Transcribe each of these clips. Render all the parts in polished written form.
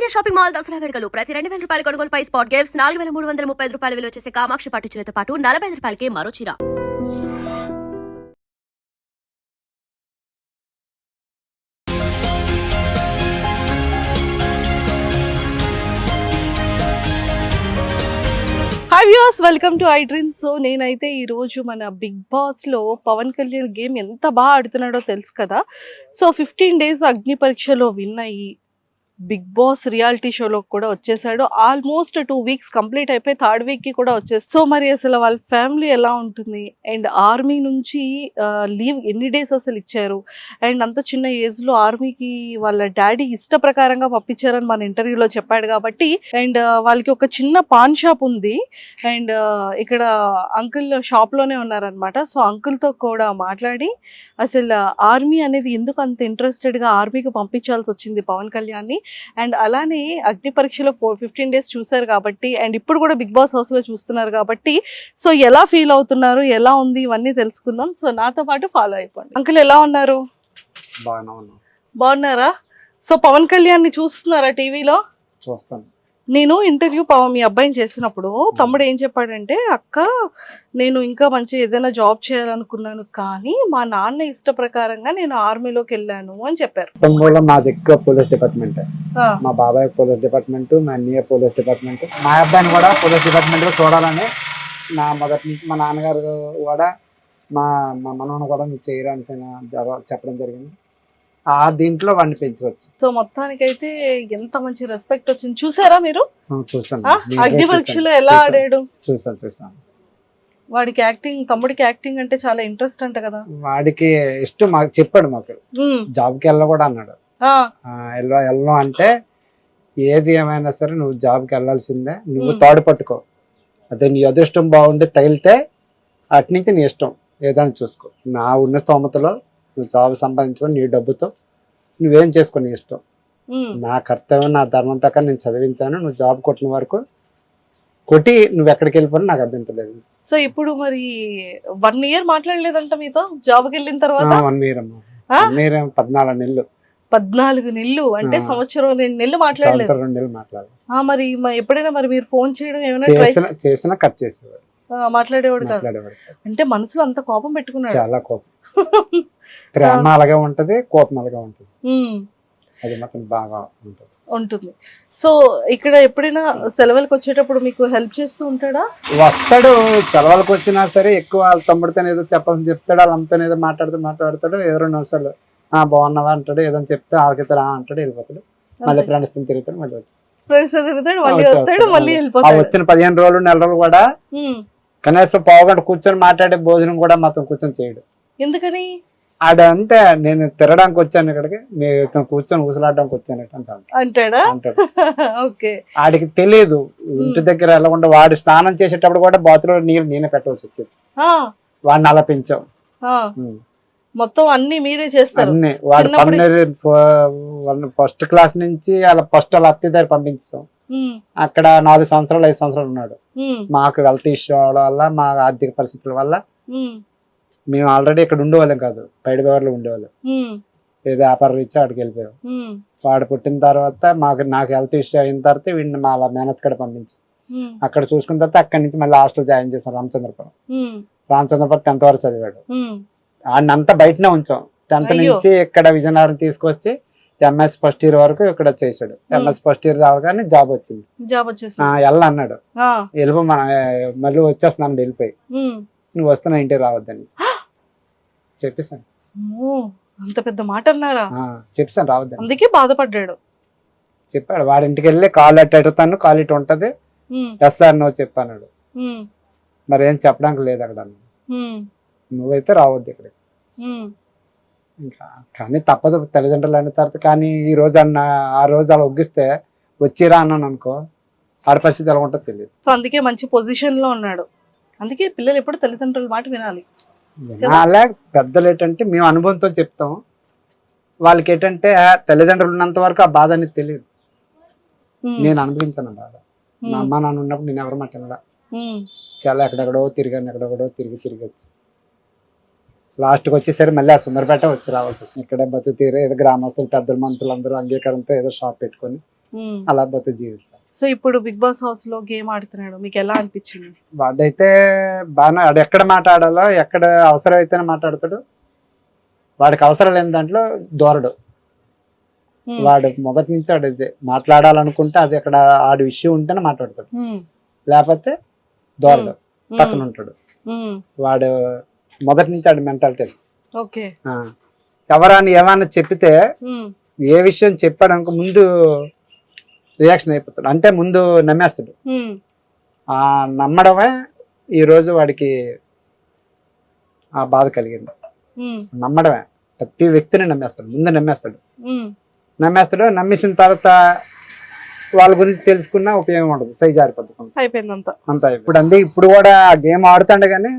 India shopping mall Dasara వేడుకలు ప్రతి 2000 రూపాయల కొనుగోలుపై స్పాట్ గిఫ్ట్స్ 4335 రూపాయల విలువ చేసే కామాక్షి పట్టు చీరతో పాటు 45 రూపాయలకే మరో చీర. Hi viewers, welcome to I dream. So నేనైతే ఈరోజు మన బిగ్ బాస్లో పవన్ కళ్యాణ్ గేమ్ ఎంత బాగా ఆడుతున్నాడో తెలుసు కదా. సో 15 డేస్ అగ్ని పరీక్షలో విన్ అయ్యి బిగ్ బాస్ రియాలిటీ షోలో కూడా వచ్చేసాడు. ఆల్మోస్ట్ 2 వీక్స్ కంప్లీట్ అయిపోయి 3rd వీక్కి కూడా వచ్చేసి. సో మరి అసలు వాళ్ళ ఫ్యామిలీ ఎలా ఉంటుంది అండ్ ఆర్మీ నుంచి లీవ్ ఎన్ని డేస్ అసలు ఇచ్చారు అండ్ అంత చిన్న ఏజ్లో ఆర్మీకి వాళ్ళ డాడీ ఇష్ట ప్రకారంగా పంపించారని మన ఇంటర్వ్యూలో చెప్పాడు కాబట్టి. అండ్ వాళ్ళకి ఒక చిన్న పాన్ షాప్ ఉంది అండ్ ఇక్కడ అంకుల్ షాప్లోనే ఉన్నారనమాట. సో అంకుల్తో కూడా మాట్లాడి అసలు ఆర్మీ అనేది ఎందుకు అంత ఇంట్రెస్టెడ్గా ఆర్మీకి పంపించాల్సి వచ్చింది పవన్ కళ్యాణ్ని అండ్ అలానే అగ్ని పరీక్షలో 15 డేస్ చూసారు కాబట్టి అండ్ ఇప్పుడు కూడా బిగ్ బాస్ హౌస్లో చూస్తున్నారు కాబట్టి సో ఎలా ఫీల్ అవుతున్నారు, ఎలా ఉంది, ఇవన్నీ తెలుసుకుందాం. సో నాతో పాటు ఫాలో అయిపోండి. అంకుల్ ఎలా ఉన్నారు? బాగున్నారా? సో పవన్ కళ్యాణ్ని చూస్తున్నారా టీవీలో? చూస్తాను. నేను ఇంటర్వ్యూ మీ అబ్బాయిని చేసినప్పుడు తమ్ముడు ఏం చెప్పాడంటే, అక్క నేను ఇంకా మంచి ఏదైనా జాబ్ చేయాలనుకున్నాను కానీ మా నాన్న ఇష్ట ప్రకారంగా నేను ఆర్మీలోకి వెళ్ళాను అని చెప్పారు. కుటుంబంలో మాది ఎక్కువ పోలీస్ డిపార్ట్మెంట్. మా బాబాయ్ పోలీస్ డిపార్ట్మెంట్, మా అన్నయ్య పోలీస్ డిపార్ట్మెంట్. మా అబ్బాయిని కూడా పోలీస్ డిపార్ట్మెంట్ లో చూడాలని నా మొదటి నుంచి మా నాన్నగారు కూడా మా మనవను కూడా మీరు చేయరాని చెప్పడం జరిగింది. ఆ దీంట్లో వాడిని పెంచవచ్చు. సో మొత్తానికైతే ఎంత మంచి రెస్పెక్ట్ వచ్చింది చూసారా మీరు? చూసాను. అగ్ని పరీక్షలో ఎలా ఆడాడు చూసాను. వాడికి యాక్టింగ్, తమ్ముడికి యాక్టింగ్ అంటే చాలా ఇంట్రెస్ట్ అంట కదా. వాడికి ఇష్టం. మాకు చెప్పాడు, మాకు జాబ్కి వెళ్ళ కూడా అన్నాడు. వెళ్ళను అంటే ఏది ఏమైనా సరే నువ్వు జాబ్కి వెళ్ళాల్సిందే, నువ్వు తాడు పట్టుకో, అదే నీ అదృష్టం బాగుండి తగిలితే అటు నుంచి నీ ఇష్టం ఏదైనా చూసుకో. నా ఉన్న స్తోమతలో నువ్వు జాబ్ సంపాదించుకొని నీ డబ్బుతో నువ్వేం చేసుకుని ఇష్టం. నా కర్తవ్యం, నా ధర్మం ప్రకారం నేను చదివించాను. నువ్వు జాబ్ కొట్టిన వరకు కొట్టి నువ్వు ఎక్కడికి వెళ్ళిపోయినా నాకు అభ్యంతలేదు. సో ఇప్పుడు మరి 1 year మాట్లాడలేదంట మీతో జాబ్కి వెళ్ళిన తర్వాత? 1 year అమ్మా. 1 year 14 నెలలు. 14 నెలలు అంటే సంవత్సరం 2 నెలలు మాట్లాడలేదు. 2 నెలలు మాట్లాడలేదు. మరి ఎప్పుడైనా మరి మీరు ఫోన్ చేయడం ఏమైనా చేసినా కట్ చేసేవాడు, మాట్లాడేవాడు కాదు. అంటే మనసులో అంత కోపం పెట్టుకున్నాడు. చాలా కోపం. ప్రేమ అలాగే ఉంటది, కోపం అలాగే ఉంటది. అది మాత్రం బాగా ఉంటుంది. సో ఇక్కడ ఎప్పుడైనా సెలవులకు వచ్చేటప్పుడు మీకు హెల్ప్ చేస్తూ ఉంటాడా? వస్తాడు. సెలవులకు వచ్చినా సరే ఎక్కువ వాళ్ళ తమ్ముడితో ఏదో చెప్పాలని చెప్తాడు, వాళ్ళ అమ్మతో ఏదో మాట్లాడతాడు. ఏదో 2 నిమిషాలు బాగున్నావా అంటాడు, ఏదో చెప్తే వాళ్ళకి అంటాడు, వెళ్ళిపోతాడు. మళ్ళీ ఫ్రెండ్స్ తో తిరుగుతాడు, మళ్ళీ వస్తాడు, మళ్ళీ వెళ్ళిపోతాడు. వచ్చిన 15 రోజులు 1 నెల రోజులు కూడా కనీసం పావుగంట కూర్చొని మాట్లాడే భోజనం కూడా మాత్రం కూర్చొని చేయడు. ఎందుకని? ఆడంటే నేను తిరగడానికి వచ్చాను ఇక్కడికి, మీరు కూర్చొని ఊసలాడడానికి వచ్చాను అంటాడా? ఆడికి తెలియదు ఇంటి దగ్గర ఎలా ఉండే. వాడు స్నానం చేసేటప్పుడు కూడా బాత్రూంలో నీళ్ళు నేనే పెట్టవలసి వచ్చేది. వాడిని అలా పెంచాం. మొత్తం అన్ని మీరే చేస్తారు? అన్ని. వాడు ఫస్ట్ క్లాస్ నుంచి అలా ఫస్ట్ వాళ్ళ అత్త దగ్గర పంపించాం. అక్కడ 4 సంవత్సరాలు 5 సంవత్సరాలు ఉన్నాడు. మాకు హెల్త్ ఇష్యూ అవడం వల్ల, మా ఆర్థిక పరిస్థితుల వల్ల మేము ఆల్రెడీ ఇక్కడ ఉండేవాళ్ళం కాదు, బయట బేవర్లో ఉండేవాళ్ళం. ఏదో వ్యాపారం ఇచ్చి అక్కడికి వెళ్ళిపోయాం. వాడు పుట్టిన తర్వాత నాకు హెల్త్ ఇష్యూ అయిన తర్వాత వీడిని మా మేనత్ కడ పంపించాం. అక్కడ చూసుకున్న తర్వాత అక్కడి నుంచి మళ్ళీ హాస్టల్ జాయిన్ చేశాం రామచంద్రపురం. 10th వరకు చదివాడు. ఆడినంతా బయటనే ఉంచాం. 10th నుంచి ఇక్కడ విజయనగరం తీసుకొచ్చి ఎంఎస్ ఫస్ట్ ఇయర్ వరకు ఇక్కడ చేశాడు. ఎంఎస్ ఫస్ట్ ఇయర్ రావగానే జాబ్ వచ్చింది. వెళ్ళ అన్నాడు, వెళ్ళిపో మళ్ళీ వచ్చేస్తున్నాను వెళ్ళిపోయి, నువ్వు వస్తున్నా ఇంటికి రావద్దని చెప్పేసాను. అంత పెద్ద మాట అన్నారా? చెప్పాను రావద్దని. అందుకే బాధపడ్డాడు. చెప్పాడు. వాడి ఇంటికి వెళ్ళి కాల్ ఎట్టుతాను, కాల్ ఇటు ఉంటది, సార్ నువ్వు చెప్పాడు. మరి ఏం చెప్పడానికి లేదు అక్కడ. నువ్వైతే రావద్దు ఇక్కడికి. ఇంకా కానీ తప్పదు, తల్లిదండ్రులు అయిన తర్వాత. కానీ ఈ రోజు ఆ రోజు అలా ఒగ్గిస్తే వచ్చిరా అన్నాను అనుకో, ఆడ పరిస్థితి ఎలా ఉంటుందో తెలియదు. సో అందుకే మంచి పొజిషన్ లో ఉన్నాడు. అందుకే పిల్లలు ఎప్పుడు తల్లిదండ్రుల మాట వినాలి. అలా పెద్దలు ఏంటంటే మేము అనుభవంతో చెప్తాం, వాళ్ళకి ఏంటంటే తల్లిదండ్రులు ఉన్నంత వరకు ఆ బాధ అనేది తెలియదు. నేను అనుభవించాను బాధ. మా అమ్మ నాన్న ఉన్నప్పుడు నేను ఎవరి మాట వినలా. చాలా ఎక్కడెక్కడో తిరిగి వచ్చి లాస్ట్కి వచ్చేసరి మళ్ళీ ఆ సుందరపేట వచ్చి రావాల్సి వచ్చింది. ఇక్కడ బతుకు తీరే ఏదో గ్రామస్తులు పెద్దల మనుషులు అందరూ అంగీకారంతో ఏదో షాప్ పెట్టుకొని అలా బతుకు జీవిస్తాం. సో ఇప్పుడు బిగ్ బాస్ హౌస్ లో గేమ్ ఆడుతున్నాడు, మీకు ఎలా అనిపించింది? వాడైతే బాగా వాడు ఎక్కడ మాట్లాడాలో, ఎక్కడ అవసరం అయితేనే మాట్లాడతాడు. వాడికి అవసరం లేని దాంట్లో దూరడు. వాడు మొదటి నుంచి వాడు మాట్లాడాలనుకుంటే అది అక్కడ ఆడి విషయం ఉంటేనే మాట్లాడతాడు, లేకపోతే దూరడు, పక్కన ఉంటాడు. వాడు మొదటి నుంచి ఆడి మెంటాలిటీ. ఎవరని ఏమన్నా చెప్పితే ఏ విషయం చెప్పాడు అనుకో ముందు రియాక్షన్ అయిపోతాడు, అంటే ముందు నమ్మేస్తాడు. ఆ నమ్మడమే ఈ రోజు వాడికి ఆ బాధ కలిగింది. నమ్మడమే, ప్రతి వ్యక్తిని నమ్మేస్తాడు, ముందు నమ్మేస్తాడు. నమ్మేసిన తర్వాత వాళ్ళ గురించి తెలుసుకున్నా ఉపయోగం ఉండదు, సై జారిపోతుంది, అంత. ఇప్పుడు కూడా ఆ గేమ్ ఆడుతాండే కానీ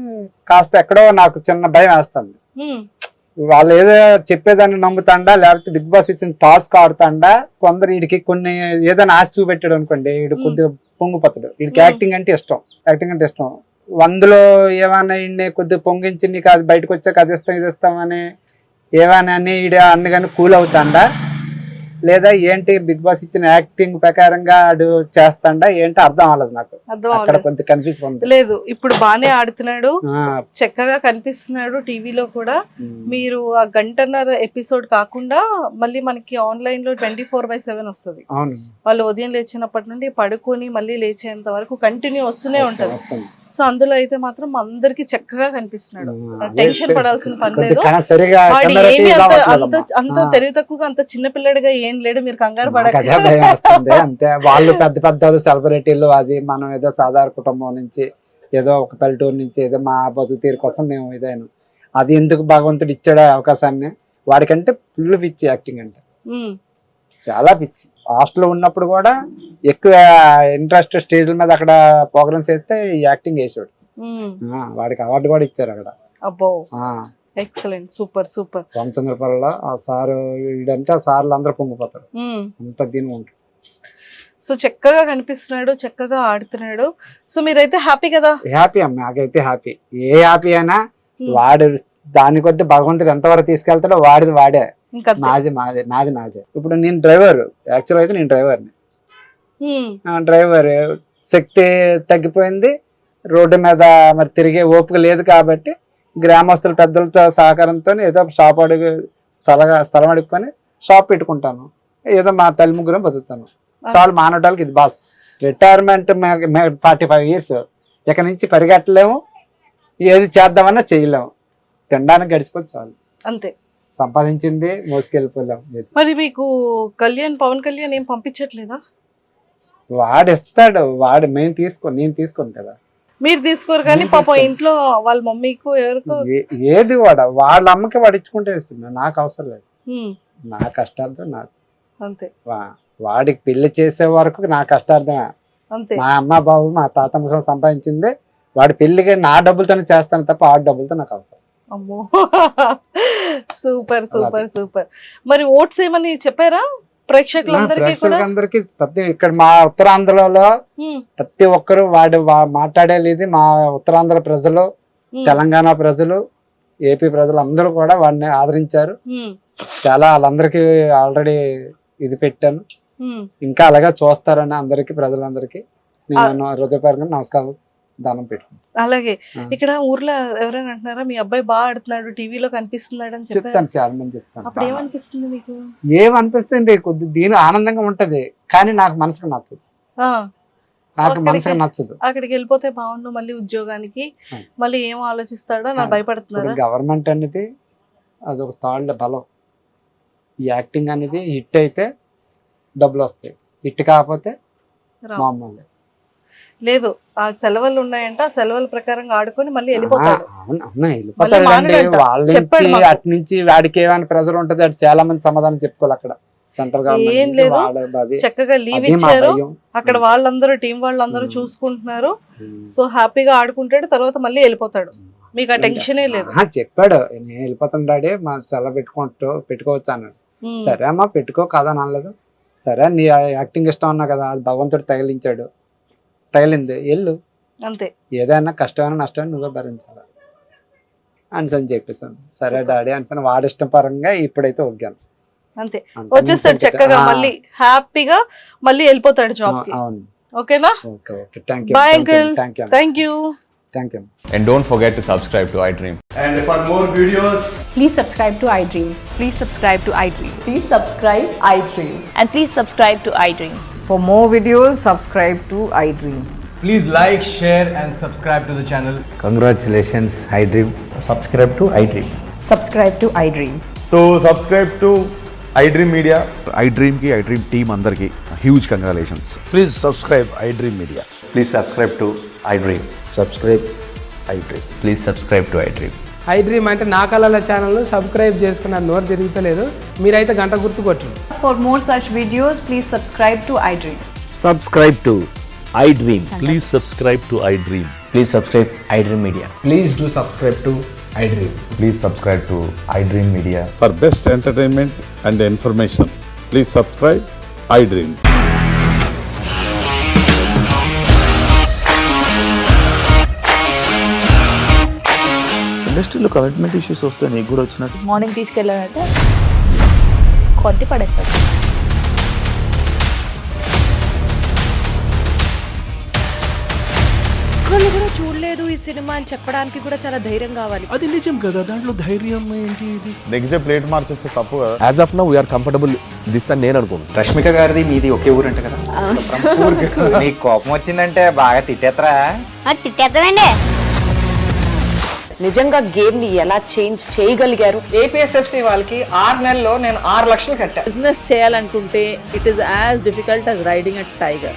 కాస్త ఎక్కడో నాకు చిన్న భయం వేస్తుంది. వాళ్ళు ఏదో చెప్పేదాన్ని నమ్ముతాండా, లేకపోతే బిగ్ బాస్ ఇచ్చిన టాస్క్ ఆడుతాండా. కొందరు వీడికి కొన్ని ఏదైనా ఆశ చూపెట్టాడు అనుకోండి, వీడు కొద్దిగా పొంగిపోతాడు. వీడికి యాక్టింగ్ అంటే ఇష్టం. అందులో ఏమన్నా ఈయన్ని కొద్దిగా పొంగించి నీకు అది బయటకు వచ్చాక అది ఇస్తామని ఏమన్నా అని ఈడ అన్నగాని కూల్ అవుతాండా, లేదా ఏంటి బిగ్ బాస్ ఇచ్చిన యాక్టింగ్ ప్రకారంగా ఆడు చేస్తాడా ఏంటి అర్థం అవ్వలేదు నాకు. అక్కడ కొంత కన్ఫ్యూజ్ ఉంది. లేదు, ఇప్పుడు బానే ఆడుతున్నాడు, చక్కగా కనిపిస్తున్నాడు టీవీలో కూడా. మీరు ఆ గంటన్నర ఎపిసోడ్ కాకుండా మళ్ళీ మనకి ఆన్లైన్ లో 24/7 వస్తుంది. వాళ్ళు ఉదయం లేచినప్పటి నుండి పడుకొని మళ్ళీ లేచేంత వరకు కంటిన్యూ వస్తూనే ఉంటది. సో అందులో అయితే మాత్రం అందరికి చక్కగా కనిపిస్తున్నాడు, టెన్షన్ పడాల్సిన పని లేదు. వాడు ఏమి అంత తెలివి తక్కువగా అంత చిన్న పిల్లడిగా ఏం లేడు, మీరు కంగారు పడకండి. అంతే, వాళ్ళు పెద్ద సెలబ్రిటీలు, అది మనం ఏదో సాధారణ కుటుంబం నుంచి ఏదో ఒక పల్లెటూరు నుంచి ఏదో మా బతుకు తీరు కోసం మేము ఇదైనా, అది ఎందుకు భగవంతుడు ఇచ్చాడు అవకాశాన్ని. వాడికంటే ఫుల్ పిచ్చి యాక్టింగ్ అంటే, చాలా పిచ్చి. హాస్టల్లో ఉన్నప్పుడు కూడా ఎక్కువ ఇంట్రెస్ట్ స్టేజ్ల మీద అక్కడ ప్రోగ్రామ్స్ వేస్తే యాక్టింగ్ వేసాడు. వాడికి అవార్డు కూడా ఇచ్చారు అక్కడ. అబ్బో, ఎక్సలెంట్, సూపర్. రామచంద్రపురంలో ఆ సారు వీడంటే ఆ సార్లు అందరూ పొంగిపోతారు, అంత దీని ఉంటారు. సో చక్కగా కనిపిస్తున్నాడు, చక్కగా ఆడుతున్నాడు. సో మీరైతే హ్యాపీ కదా? హ్యాపీ అమ్మ, నాకైతే హ్యాపీ. ఏ హ్యాపీ అయినా వాడు దాని కొద్ది భగవంతుడు ఎంతవరకు తీసుకెళ్తాడో వాడే, నాది. ఇప్పుడు నేను డ్రైవర్, యాక్చువల్ అయితే నేను డ్రైవర్ని. డ్రైవర్ శక్తి తగ్గిపోయింది, రోడ్డు మీద మరి తిరిగే ఓపిక లేదు కాబట్టి గ్రామస్తుల పెద్దలతో సహకారంతో ఏదో షాప్ అడుగు స్థలం అడుక్కొని షాప్ పెట్టుకుంటాను, ఏదో మా తల్లి ముగ్గురం బతుకుతాను. చాలు, మానవటాలకి ఇది బాస్. రిటైర్మెంట్ 45 years, ఇక నుంచి పరిగెట్టలేము, ఏది చేద్దామన్నా చేయలేము, తినడానికి గడిచిపోతే చాలు, అంతే. సంపాదించింది మోసుకెళ్ళిపోలేం. మరి మీకు పవన్ కళ్యాణ్ ఏం పంపించట్లేదా? వాడు ఇస్తాడు, నేను తీసుకోను కదా. మీరు తీసుకోరు కానీ పాపం ఇంట్లో వాళ్ళ మమ్మీకు ఎవరికో ఏది వాళ్ళ అమ్మకి వాడు ఇచ్చుకుంటే ఇస్తున్నా, నాకు అవసరం లేదు. నా కష్టాలతో నాకు అంతే. వాడికి పెళ్లి చేసే వరకు నా కష్టార్థమే. మా అమ్మ బాబు మా తాత ముసలి సంపాదించింది, వాడి పెళ్లికి నా డబ్బులతోనే చేస్తాను తప్ప ఆ డబ్బులతో నాకు అవసరం. అమ్మో, సూపర్. మరి ఓట్స్ ఏమని చెప్పారా ప్రేక్షకులందరికీ? ప్రతి ఇక్కడ మా ఉత్తరాంధ్రలో ప్రతి ఒక్కరు వాడు మాట్లాడేది. మా ఉత్తరాంధ్ర ప్రజలు, తెలంగాణ ప్రజలు, ఏపీ ప్రజలు అందరూ కూడా వాడిని ఆదరించారు. చాలా వాళ్ళందరికీ ఆల్రెడీ ఇది పెట్టాను, ఇంకా అలాగే చూస్తారని అందరికి ప్రజలందరికీ నేను హృదయపూర్వకంగా నమస్కారం దానం పెట్టుకుంటాను. అలాగే ఇక్కడ ఊర్లో ఎవరైనా అంటున్నారా మీ అబ్బాయి బాగా ఆడుతున్నాడు, టీవీలో కనిపిస్తున్నాడు అని చెప్తాను, చాలా మంది చెప్తాను. అప్పుడు ఏమనిపిస్తుంది మీకు? ఏమనిపిస్తుంది, కొద్ది దీని ఆనందంగా ఉంటది, కానీ నాకు మనసుకు నచ్చదు. అక్కడికి వెళ్ళిపోతే బాగుండు, మళ్ళీ ఉద్యోగానికి మళ్ళీ ఏం ఆలోచిస్తాడో నాకు భయపడుతున్నారు. గవర్నమెంట్ అనేది అది ఒక తాళ్ళ బలం. ఈ యాక్టింగ్ అనేది హిట్ అయితే డబ్బులు వస్తాయి, హిట్ కాకపోతే మామూలు లేదు. ఆ సెలవులు ఉన్నాయంట, ఆ సెలవుల ప్రకారంగా ఆడుకొని మళ్ళీ వెళ్ళిపోతాడు. అటు నుంచి వాడికి ఏమైనా ప్రెజర్ ఉంటది, అటు చాలా మంది సమాధానం చెప్పుకోవాలి. అక్కడ సెంట్రల్ ఏం లేదు, చక్కగా లీవ్ ఇచ్చారు, అక్కడ వాళ్ళందరూ టీం వాళ్ళందరూ చూసుకుంటున్నారు. సో హ్యాపీగా ఆడుకుంటాడు, తర్వాత మళ్ళీ వెళ్ళిపోతాడు, మీకు ఆ టెన్షనే లేదు. చెప్పాడు, నేను వెళ్ళిపోతాను డాడీ, మా సెలవు పెట్టుకోవచ్చు అన్నాడు. సరే అమ్మా పెట్టుకో, కాదని అనలేదు. సరే నీ యాక్టింగ్ ఇష్టం అన్నా కదా, అది భగవంతుడు తగిలింది, వెళ్ళు అంతే. ఏదైనా కష్టమైన నష్టమైన నువ్వే భరించాలి అని చెప్పేసాను. సరే డాడీ అని వాడి ఇష్టం పరంగా ఇప్పుడైతే ఒగ్గాను. అంతే అంత వచ్చేస్తాడు మించి చక్కగా ఆ, మళ్ళీ హ్యాపీగా మళ్ళీ వెళ్ళిపోతాడు జాబ్ కి. అవును. ఓకేనా? Okay okay thank you bye uncle. Thank you thank you. Thank you. And don't forget to subscribe to iDream. And for more videos, Please subscribe to iDream. Please subscribe to iDream. Please subscribe iDream. And please subscribe to iDream. For more videos, subscribe to iDream. please like, share, and subscribe to the channel. Congratulations, iDream. Subscribe to iDream. Subscribe to iDream. So subscribe to iDream Media. iDream ki iDream team andarki huge congratulations. Please subscribe iDream Media. Please subscribe to iDream. Subscribe iDream. Please subscribe to iDream. I dream అంటే నా కళల channel subscribe చేసుకున్న నోరు తిరుగుతలేదు, మీరైతే గంట గుర్తు కొట్టండి. For more such videos, please subscribe to iDream. Subscribe to iDream. Please subscribe to iDream. Please subscribe iDream Media. Please do subscribe to iDream. Please subscribe to iDream Media. For best entertainment and information, please subscribe iDream. ఇండస్ట్రీలో commitment issues వస్తే నీకు కూడా వచ్చినట్టు morning తీసుకెళ్ళాడంటే కొట్టి పడేస్తాడు. ఒక్కళ్ళు కూడా చూడలేదు ఈ సినిమా అని చెప్పడానికి కూడా చాలా ధైర్యం కావాలి. అది నిజం కదా, దాంట్లో ధైర్యం ఏంటి? ఇది నెక్స్ట్ డే ప్లేట్ మార్చేస్తే తప్పు కదా. As of now we are comfortable this అని నేను అనుకుంటున్నాను. రష్మిక గారిది మీది ఒకే ఊరు అంట కదా. నీకు కోపం వచ్చిందంటే బాగా తిట్టేత్తరా? తిట్టేద్దామండి. నిజంగా గేమ్ ని ఎలా చేంజ్ చేయగలిగారు? ఏపీఎస్ఎఫ్సి వాళ్ళకి 6 నెలల్లో నేను 6 లక్షలు కట్టా. బిజినెస్ చేయాలనుకుంటే it is as difficult as riding a tiger.